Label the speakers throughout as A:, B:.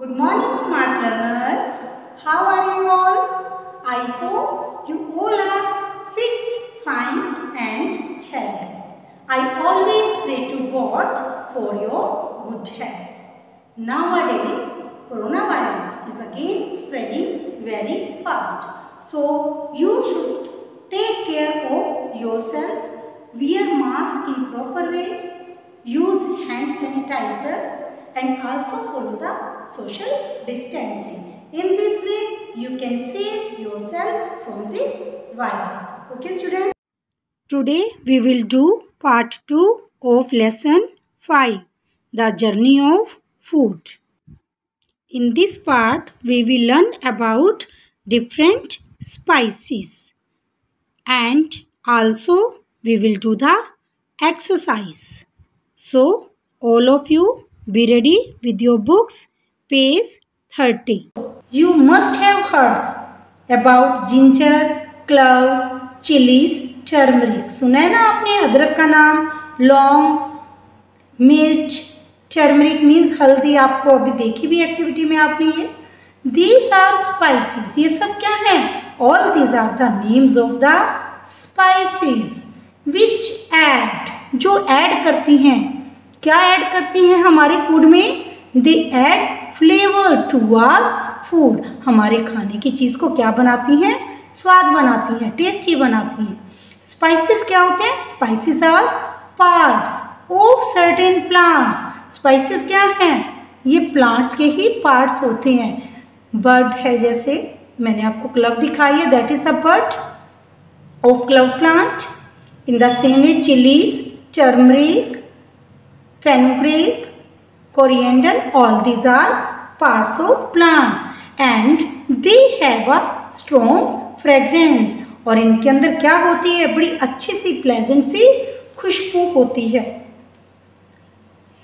A: Good morning, smart learners. How are you all? I hope you all are fit, fine and healthy. I always pray to God for your good health. Nowadays, coronavirus is again spreading very fast. So, you should take care of yourself, wear mask in proper way, use hand sanitizer and also follow the social distancing. In this way, you can save yourself from this virus. Okay, students? Today we will do part 2 of lesson 5, the journey of food. In this part, we will learn about different spices and also we will do the exercise. So, all of you be ready with your books, page 30. You must have heard about ginger, cloves, chilies, turmeric. सुना है ना आपने अदरक का नाम, लौंग, मिर्च, turmeric means हल्दी. आपको अभी देखी भी एक्टिविटी में आपने ये. These are spices. ये सब क्या है? All these are the names of the spices which add, जो ऐड करती हैं. क्या ऐड करती हैं हमारे फूड में? They add flavor to our food. हमारे खाने की चीज को क्या बनाती हैं? स्वाद बनाती हैं, टेस्टी बनाती हैं. स्पाइसेस क्या होते हैं? Spices are parts of certain plants. Spices क्या हैं? ये प्लांट्स के ही पार्ट्स होते हैं. बर्ड है, जैसे मैंने आपको क्लव दिखाई है, that is the bird of club plant. In the same way chillies, turmeric, fenugreek, coriander, all these are parts of plants and they have a strong fragrance. और इनके अंदर क्या होती है? बड़ी अच्छी सी प्लेजेंट सी खुशबू होती है.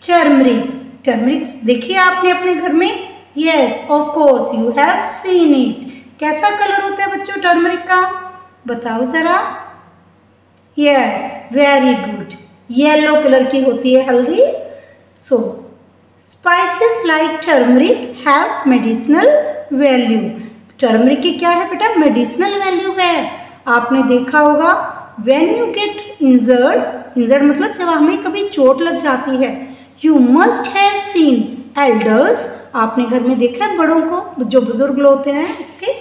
A: टर्मरिक, टर्मरिक देखिए आपने अपने घर में? Yes, of course you have seen it. कैसा कलर होता है बच्चों टर्मरिक का? बताओ जरा. Yes, very good, yellow colour की होती है हल्दी. So spices like turmeric have medicinal value. Turmeric की क्या है बेटा? मेडिसिनल वैल्यू है. आपने देखा होगा when you get injured, injured मतलब जब हमें कभी चोट लग जाती है, you must have seen elders, आपने घर में देखा है बड़ों को, जो बुजुर्ग लोग होते हैं, okay,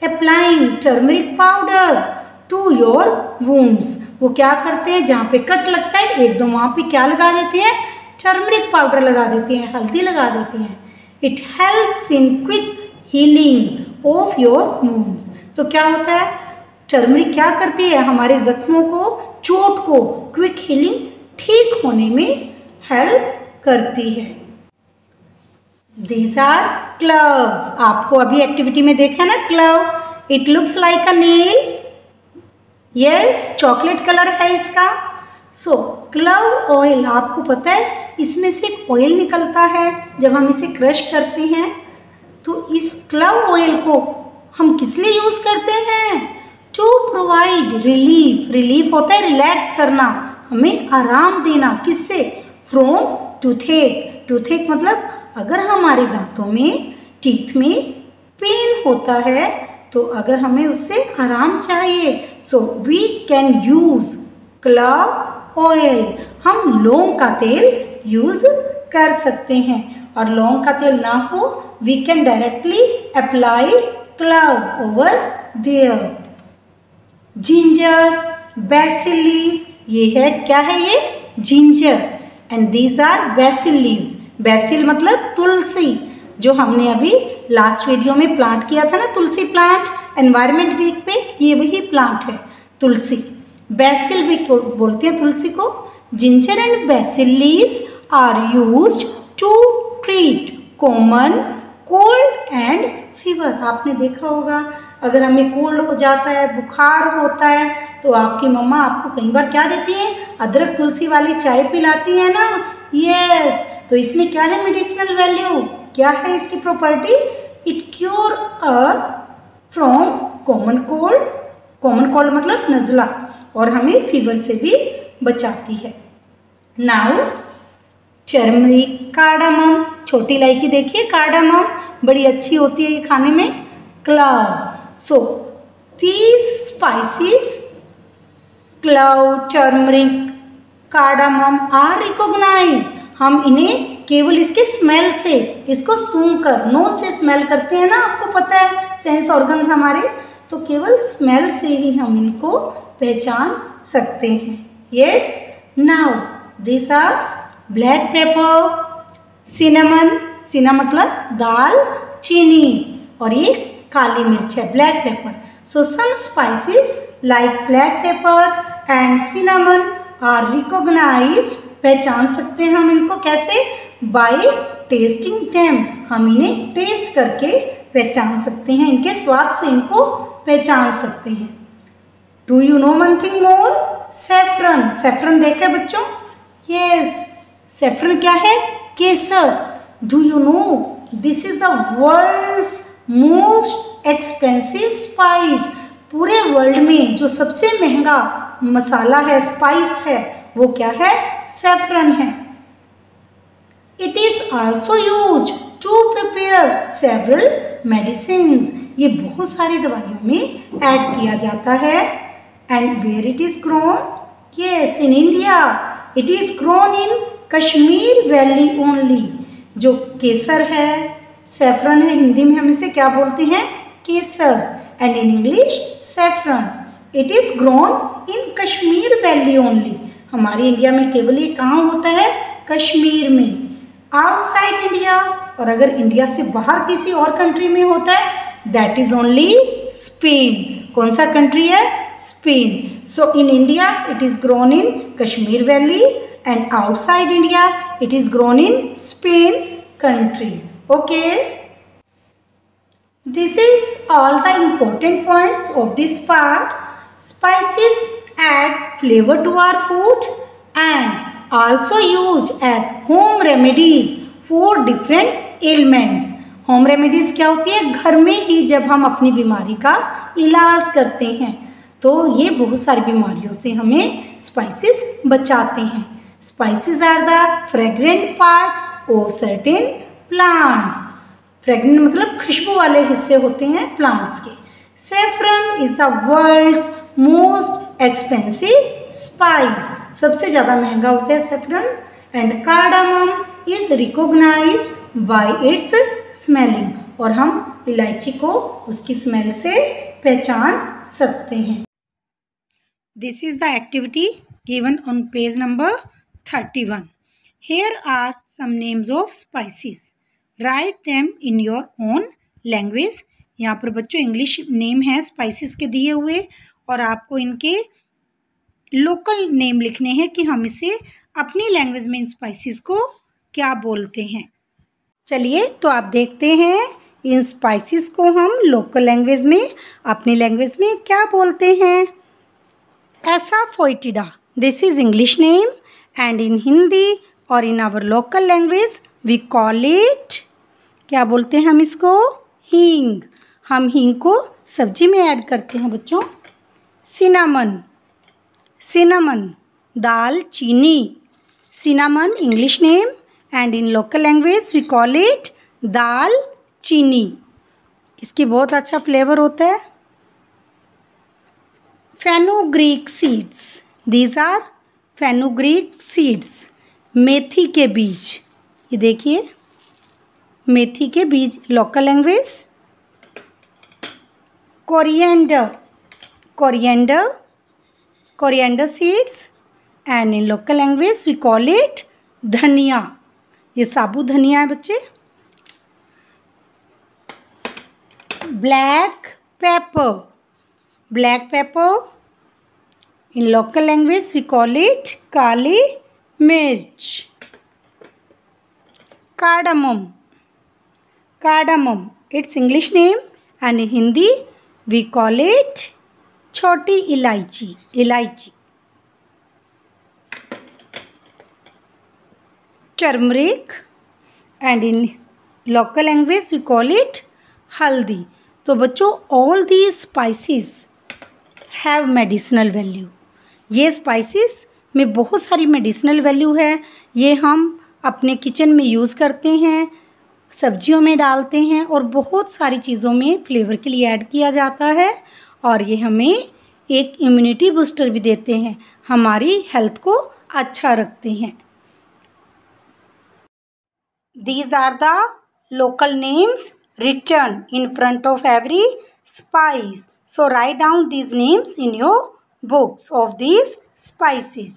A: applying turmeric powder to your wounds. वो क्या करते हैं? जहाँ पे कट लगता है एकदम वहाँ पे क्या लगा देते हैं? टर्मरिक पाउडर लगा देते हैं, हल्दी लगा देते हैं. It helps in quick healing of your wounds. तो क्या होता है? टर्मरिक क्या करती है? हमारे जख्मों को, चोट को क्विक हीलिंग, ठीक होने में हेल्प करती है. These are cloves. आपको अभी एक्टिविटी में देखा ना club. It looks like a nail. Yes, chocolate colour है इसका. सो क्लव ऑयल, आपको पता है इसमें से एक ऑयल निकलता है जब हम इसे क्रश करते हैं. तो इस क्लव ऑयल को हम किस लिए यूज करते हैं? To provide relief. रिलीफ होता है रिलैक्स करना, हमें आराम देना. किससे? From toothache. टूथेक मतलब अगर हमारे दांतों में, टीथ में पेन होता है, तो अगर हमें उससे आराम चाहिए, so we can use clove oil. हम लौंग का तेल यूज कर सकते हैं. और लौंग का तेल ना हो, we can directly apply clove over there. Ginger, basil leaves, ये है क्या है? ये ginger. And these are basil leaves. Basil मतलब तुलसी, जो हमने अभी लास्ट वीडियो में प्लांट किया था ना, तुलसी प्लांट एनवायरमेंट वीक पे, ये वही प्लांट है तुलसी. बेसिल भी बोलते हैं तुलसी को. Ginger and basil leaves are used to treat common cold and fever. आपने देखा होगा अगर हमें कोल्ड हो जाता है, बुखार होता है, तो आपकी मम्मा आपको कई बार क्या देती है? अदरक तुलसी वाली चाय पिलाती है ना. यस, तो इसमें क्या है मेडिसिनल वैल्यू? क्या है इसकी property? It cure us from common cold. Common cold मतलब नज़ला, और हमें फीवर से भी बचाती है. नाउ टर्मरिक, कार्डामम, छोटी इलायची देखिए कार्डामम बड़ी अच्छी होती है ये खाने में, clove. So these spices clove, turmeric, cardamom are recognise, हम इन्हें केवल इसके स्मेल से, इसको सूंघकर, नोज से स्मेल करते हैं ना, आपको पता है सेंस ऑर्गन्स हमारे, तो केवल स्मेल से ही हम इनको पहचान सकते हैं। Yes, now this are black pepper, cinnamon, सिना मतलब दाल चीनी, और ये काली मिर्च है black pepper. So some spices like black pepper and cinnamon are recognised, पहचान सकते हैं हम इनको कैसे, बाय टेस्टिंग देम, हम इन्हें टेस्ट करके पहचान सकते हैं, इनके स्वाद से इनको पहचान सकते हैं। Do you know one thing more, saffron, saffron देखे बच्चों, यस, सैफरन क्या है, केसर। Do you know this is the world's most expensive spice, पूरे वर्ल्ड में जो सबसे महंगा मसाला है, स्पाइस है, वो क्या है, सैफरन है। It is also used to prepare several medicines, ये बहुत सारी दवाइयों में ऐड किया जाता है। And where it is grown, yes in India, it is grown in Kashmir valley only. जो केसर है, सैफरन है, हिंदी में हम इसे क्या बोलते हैं, केसर, and in English saffron. It is grown in Kashmir valley only, हमारे इंडिया में केवल ये कहाँ होता है, कश्मीर में। आउटसाइड इंडिया, और अगर इंडिया से बाहर किसी और कंट्री में होता है, दैट इज ओनली स्पेन। कौन सा कंट्री है, Spain. So in India it is grown in Kashmir valley, and outside India it is grown in Spain country. Okay, this is all the important points of this part. Spices add flavor to our food and also used as home remedies for different ailments. Home remedies क्या होती है, घर में ही जब हम अपनी बीमारी का इलाज करते हैं, तो ये बहुत सारी बीमारियों से हमें स्पाइसेस बचाते हैं। Spices are the fragrant part of certain plants. Fragrant मतलब खुशबू वाले हिस्से होते हैं प्लांट्स के। Saffron is the world's most expensive spice, सबसे ज़्यादा महंगा होता है saffron. And cardamom is recognised by its smelling, और हम इलायची को उसकी स्मेल से पहचान सकते हैं। This is the activity given on page number 31. Here are some names of spices. Write them in your own language. यहाँ पर बच्चों इंग्लिश नेम है स्पाइसेस के दिए हुए, और आपको इनके लोकल नेम लिखने हैं कि हम इसे अपनी लैंग्वेज में इन स्पाइसेस को क्या बोलते हैं। चलिए तो आप देखते हैं इन स्पाइसेस को हम लोकल लैंग्वेज में, अपनी लैंग्वेज में क्या बोलते हैं। Asafoetida, this is English name, and in Hindi और in our local language we call it, क्या बोलते हैं हम इसको, हींग। हम हींग को सब्जी में ऐड करते हैं बच्चों। सिनामन, सिनामन दाल चीनी, cinnamon English name, and in local language we call it दाल चीनी। इसकी बहुत अच्छा फ्लेवर होता है। Fenugreek seeds, these are fenugreek seeds, मेथी के बीज, ये देखिए मेथी के बीज local language. Coriander, coriander, coriander seeds, and in local language we call it धनिया, ये साबुत धनिया है बच्चे। Black pepper, black pepper, in local language we call it काली मिर्च। Cardamom, cardamom it's English name, and in Hindi we call it chhoti elaichi, elaichi. Turmeric, and in local language we call it haldi. तो बच्चों all these spices have medicinal value, ये spices में बहुत सारी medicinal value है। ये हम अपने किचन में यूज़ करते हैं, सब्जियों में डालते हैं और बहुत सारी चीज़ों में फ्लेवर के लिए ऐड किया जाता है और ये हमें एक इम्यूनिटी बूस्टर भी देते हैं, हमारी हेल्थ को अच्छा रखते हैं। These are the local names written in front of every spice. So write down these names in your books of these spices.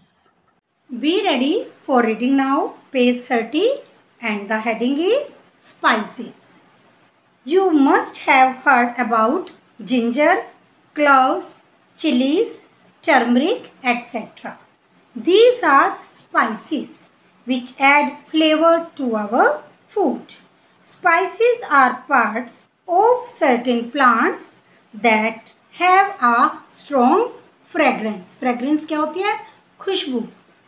A: Be ready for reading now, page 30, and the heading is spices. You must have heard about ginger, cloves, chilies, turmeric, etc. These are spices which add flavor to our food. Spices are parts of certain plants that have a strong fragrance. Fragrance क्या होती है? खुशबू,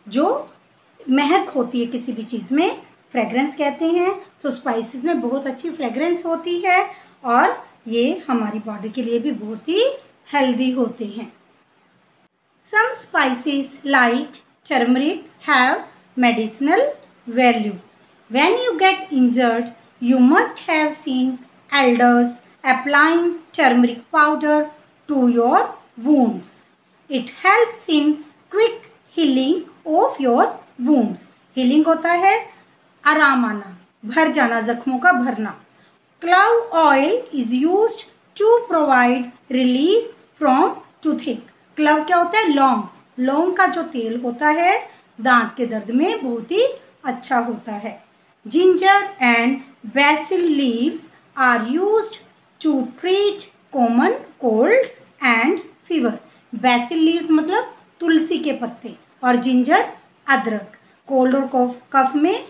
A: जो महक होती है किसी भी चीज़ में, fragrance कहते हैं। तो स्पाइसेस में बहुत अच्छी फ्रेगरेंस होती है और ये हमारी बॉडी के लिए भी बहुत ही हेल्दी होते हैं। Some spices like turmeric have medicinal value. When you get injured, you must have seen elders applying turmeric powder to your wounds. It helps in quick healing of your wounds. Healing होता है आराम आना, भर जाना, जख्मों का भरना। Clove oil is used to provide relief from toothache. Club क्या होता है? लौंग। लौंग का जो तेल होता है दांत के दर्द में बहुत ही अच्छा होता है। Ginger and basil leaves are used to treat common cold and fever. Basil leaves मतलब तुलसी के पत्ते और जिंजर अदरक, कोल्ड और कफ में,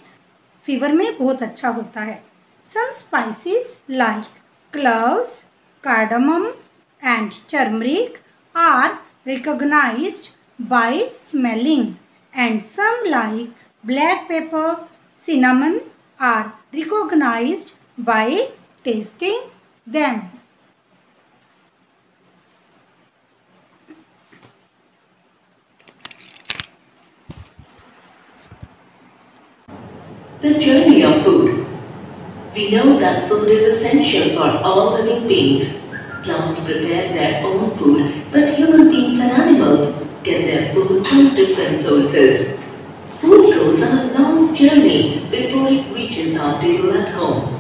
A: फीवर में बहुत अच्छा होता है। Some spices like cloves, cardamom and turmeric are recognized by smelling, and some like black pepper, cinnamon are recognized by tasting them.
B: The journey of food. We know that food is essential for all living beings. Plants prepare their own food, but human beings and animals get their food from different sources. Food goes on a long journey before it reaches our table at home.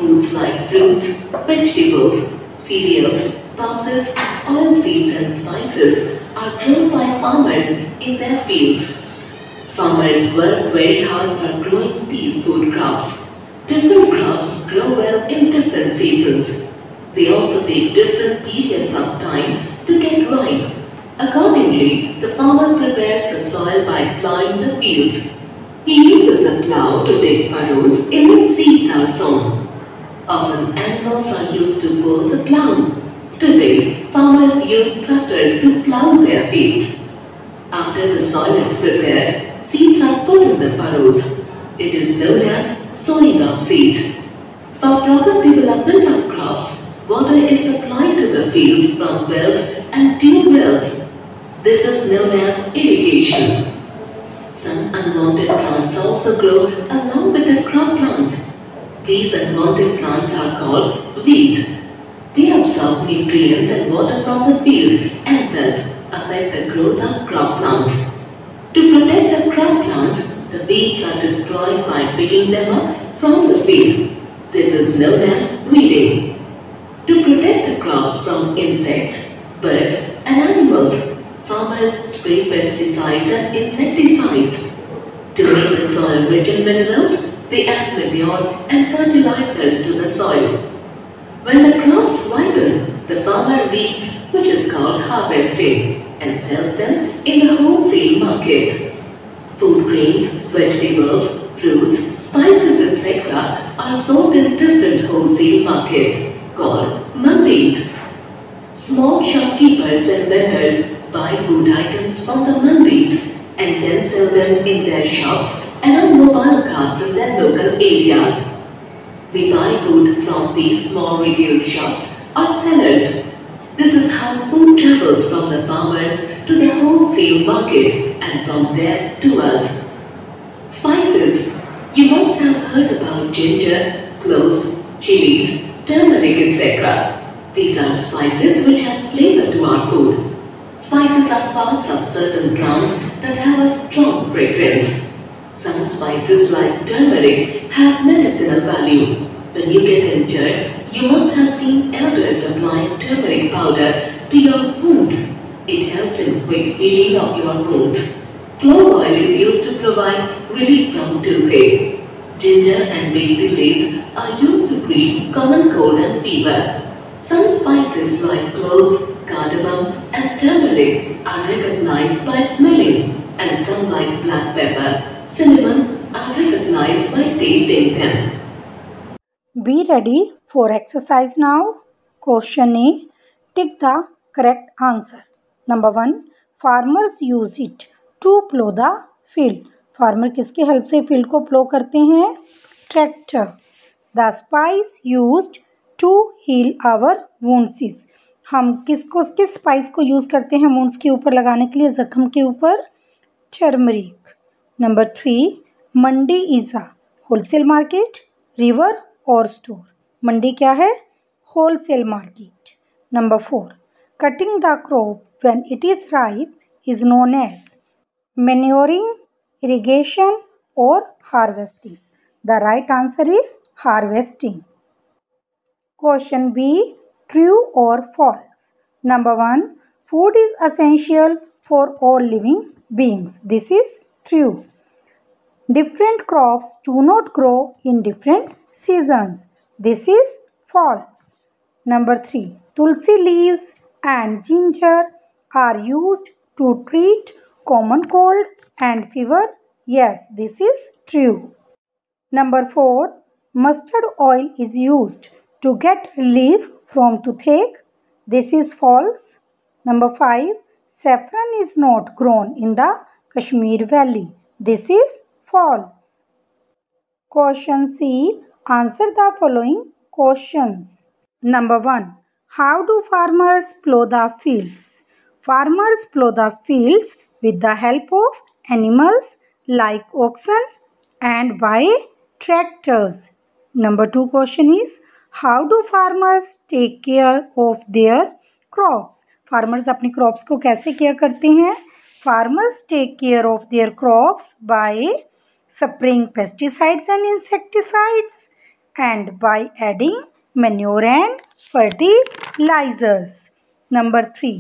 B: Foods like fruits, vegetables, cereals, pulses, oilseeds and spices are grown by farmers in their fields. Farmers work very hard for growing these food crops. Different crops grow well in different seasons. They also take different periods of time to get ripe. Accordingly, the farmer prepares the soil by plowing the fields. He uses a plow to dig furrows in which seeds are sown. Often animals are used to pull the plow. Today, farmers use tractors to plow their fields. After the soil is prepared, seeds are put in the furrows. It is known as sowing of seeds. For proper development of crops, water is supplied to the fields from wells and tube wells. This is known as irrigation. Some unwanted plants also grow along with the crop plants. These unwanted plants are called weeds. They absorb nutrients and water from the field and thus affect the growth of crop plants. To protect the crop plants, the weeds are destroyed by picking them up from the field. This is known as weeding. To protect the crops from insects, birds and animals, farmers spray pesticides and insecticides. To make the soil rich in minerals, they add manure and fertilizers to the soil. When the crops ripen, the farmer reaps, which is called harvesting, and sells them in the wholesale markets. Food grains, vegetables, fruits, spices, etc. are sold in different wholesale markets called mandis. Small shopkeepers and vendors buy food items from the mandis and then sell them in their shops and on mobile carts in their local areas. We buy food from these small retail shops or sellers. This is how food travels from the farmers to the wholesale market and from there to us. Spices. heard about ginger, cloves, chilies, turmeric, etc. These are spices which add flavor to our food. Spices are parts of certain plants that have a strong fragrance. Some spices like turmeric have medicinal value. When you get injured, you must have seen elders applying turmeric powder to your wounds. It helps in quick healing of your wounds. Clove oil is used to provide relief from toothache. Ginger and basil leaves are used to treat common cold and fever. Some spices like cloves, cardamom and turmeric are recognized by smelling, and some like black pepper, cinnamon are recognized by tasting them.
A: Be ready for exercise now. Question A. Tick the correct answer. Number 1. Farmers use it to plow the field. Farmer किसके help से field को plough करते हैं? Tractor. The spice used to heal our wounds. हम किस spice को use करते हैं वुंड्स के ऊपर लगाने के लिए, जख्म के ऊपर? Turmeric. Number 3. Mandi is a wholesale market, river or store. Mandi क्या है? Wholesale market. Number 4. Cutting the crop when it is ripe is known as manuring, irrigation or harvesting. The right answer is harvesting. Question B. True or false? Number 1. Food is essential for all living beings. This is true. Different crops do not grow in different seasons. This is false. Number 3. Tulsi leaves and ginger are used to treat common cold and fever. Yes, this is true. Number 4. Mustard oil is used to get relief from toothache. This is false. Number 5. Saffron is not grown in the Kashmir Valley. This is false. Question C. Answer the following questions. Number 1. How do farmers plow the fields? Farmers plow the fields with the help of animals like oxen and by tractors. Number 2 question is, how do farmers take care of their crops? Farmers अपनी crops को कैसे care करते हैं? Farmers take care of their crops by spraying pesticides and insecticides and by adding manure and fertilizers. Number 3.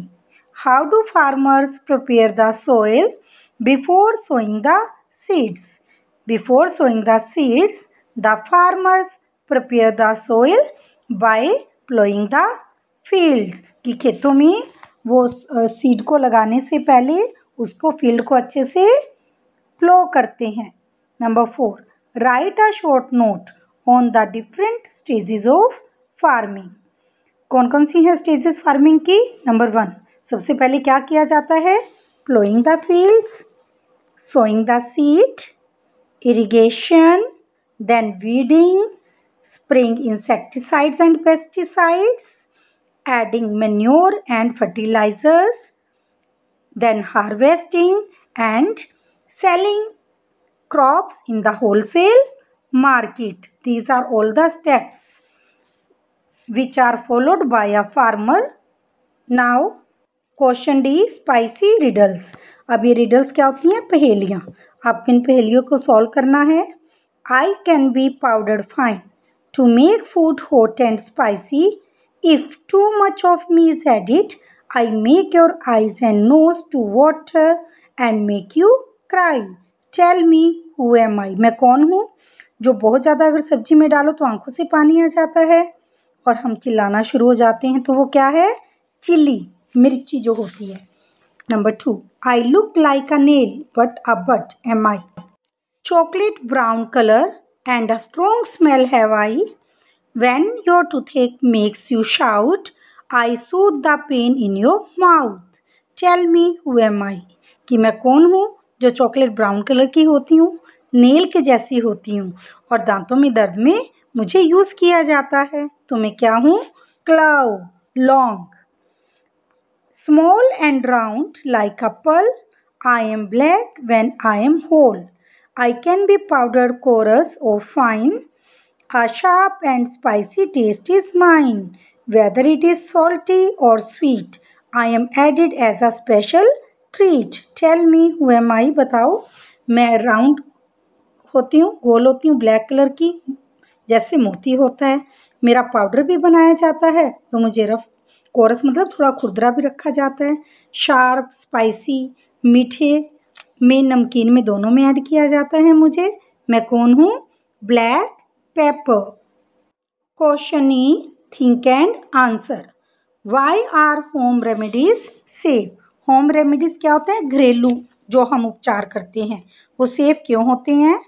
A: How do farmers prepare the soil before sowing the seeds? Before sowing the seeds, the farmers prepare the soil by plowing the fields. कि खेतों में वो seed को लगाने से पहले उसको field को अच्छे से प्लो करते हैं. Number 4. Right a short note on the different stages of farming. कौन कौन सी हैं स्टेजेस फार्मिंग की? नंबर 1. सबसे पहले क्या किया जाता है? Ploughing the fields, sowing the seed, irrigation, then weeding, spraying insecticides and pesticides, adding manure and fertilizers, then harvesting and selling crops in the wholesale market. These are all the steps which are followed by a farmer. Now question D, spicy riddles. अब ये riddles क्या होती हैं? पहेलियाँ. आपको इन पहेलियों को solve करना है. I can be powdered fine to make food hot and spicy. If too much of me is added, I make your eyes and nose to water and make you cry. Tell me who am I. मैं कौन हूँ जो बहुत ज़्यादा अगर सब्जी में डालो तो आंखों से पानी आ जाता है और हम चिल्लाना शुरू हो जाते हैं. तो वो क्या है? चिली, मिर्ची जो होती है. Number 2. I look like a nail but a but am I. Chocolate brown colour and a strong smell have I. When your toothache makes you shout, I soothe the pain in your mouth. Tell me who am I. कि मैं कौन हूँ जो chocolate brown colour की होती हूँ, nail के जैसी होती हूँ और दांतों में दर्द में मुझे यूज़ किया जाता है. तो मैं क्या हूँ? Clough, long. Small and round like a pearl, I am black when I am whole. I can be powdered, coarse or fine. A sharp and spicy taste is mine. Whether it is salty or sweet, I am added as a special treat. Tell me, who am I? बताओ। मैं round होती हूँ, गोल होती हूँ, black colour की, जैसे मोती होता है। मेरा पाउडर भी बनाया जाता है और मुझे रफ, कोरस मतलब थोड़ा खुरदरा भी रखा जाता है। शार्प, स्पाइसी, मीठे में, नमकीन में, दोनों में ऐड किया जाता है मुझे। मैं कौन हूँ? Black pepper. Question E, think and answer. Why are home remedies safe? Home remedies क्या होते हैं? घरेलू जो हम उपचार करते हैं, वो सेफ क्यों होते हैं?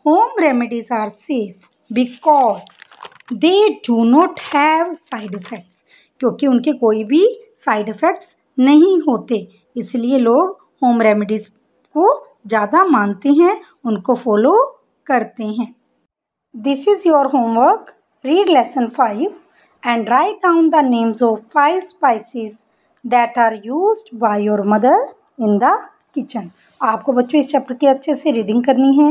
A: Home remedies are safe because they do not have side effects, क्योंकि उनके कोई भी साइड इफेक्ट्स नहीं होते, इसलिए लोग होम रेमेडीज को ज़्यादा मानते हैं, उनको फॉलो करते हैं। This is your homework. Read lesson 5 and write down the names of 5 spices that are used by your mother in the kitchen. आपको बच्चों इस चैप्टर की अच्छे से रीडिंग करनी है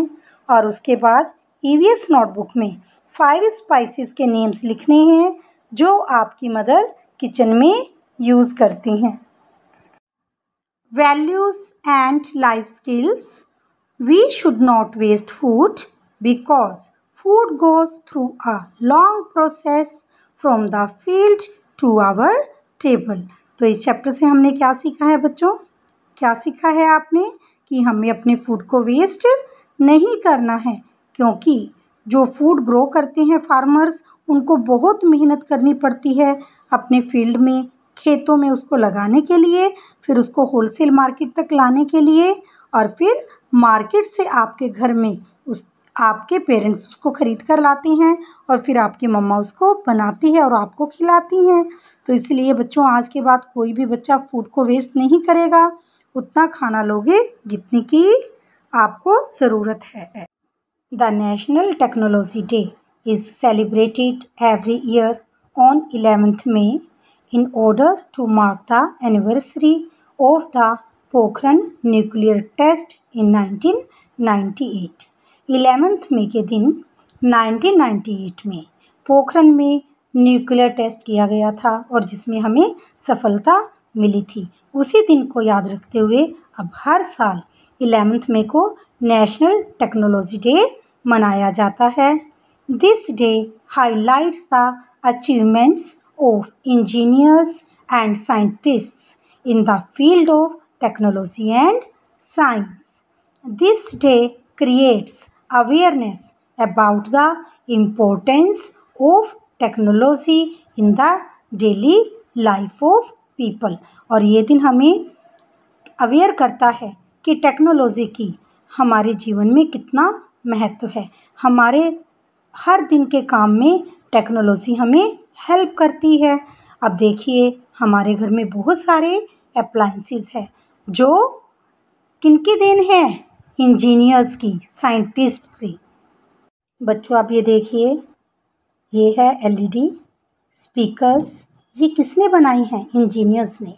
A: और उसके बाद EVS नोटबुक में 5 स्पाइसेस के नेम्स लिखने हैं जो आपकी मदर किचन में यूज़ करती हैं। Values and life skills. We should not waste food because food goes through a long process from the field to our table. तो इस चैप्टर से हमने क्या सीखा है बच्चों? क्या सीखा है आपने? कि हमें अपने फूड को वेस्ट नहीं करना है, क्योंकि जो फूड ग्रो करते हैं फार्मर्स, उनको बहुत मेहनत करनी पड़ती है अपने फील्ड में, खेतों में उसको लगाने के लिए, फिर उसको होलसेल मार्केट तक लाने के लिए, और फिर मार्केट से आपके घर में आपके पेरेंट्स उसको खरीद कर लाते हैं और फिर आपकी मम्मा उसको बनाती है और आपको खिलाती हैं। तो इसलिए बच्चों, आज के बाद कोई भी बच्चा फूड को वेस्ट नहीं करेगा, उतना खाना लोगे जितनी की आपको ज़रूरत है। The national technology day is celebrated every year on 11th May in order to mark the anniversary of the Pokhran nuclear test in 1998। 11th मई के दिन 1998 में पोखरण में न्यूक्लियर टेस्ट किया गया था और जिसमें हमें सफलता मिली थी। उसी दिन को याद रखते हुए अब हर साल 11th मई को नेशनल टेक्नोलॉजी डे मनाया जाता है। This day highlights the achievements of engineers and scientists in the field of technology and science. This day creates awareness about the importance of technology in the daily life of people। और ये दिन हमें aware करता है कि technology की हमारे जीवन में कितना महत्व है। हमारे हर दिन के काम में टेक्नोलॉजी हमें हेल्प करती है। अब देखिए, हमारे घर में बहुत सारे अप्लायंसेस हैं जो किनकी देन है? इंजीनियर्स की, साइंटिस्ट की। बच्चों आप ये देखिए, ये है LED स्पीकर्स, ये किसने बनाई हैं? इंजीनियर्स ने।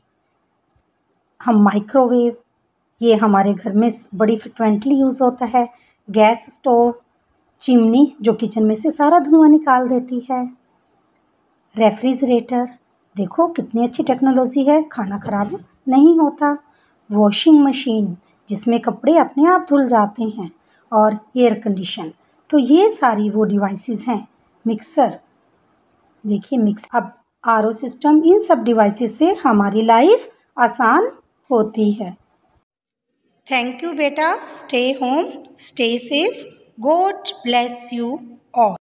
A: हम माइक्रोवेव, ये हमारे घर में बड़ी फ्रिक्वेंटली यूज़ होता है। गैस स्टोव, चिमनी जो किचन में से सारा धुआं निकाल देती है। रेफ्रिजरेटर, देखो कितनी अच्छी टेक्नोलॉजी है, खाना ख़राब नहीं होता। वॉशिंग मशीन जिसमें कपड़े अपने आप धुल जाते हैं, और एयर कंडीशन। तो ये सारी वो डिवाइसेस हैं। मिक्सर, देखिए अब RO सिस्टम, इन सब डिवाइसेस से हमारी लाइफ आसान होती है। थैंक यू बेटा। Stay home, stay safe, God bless you all.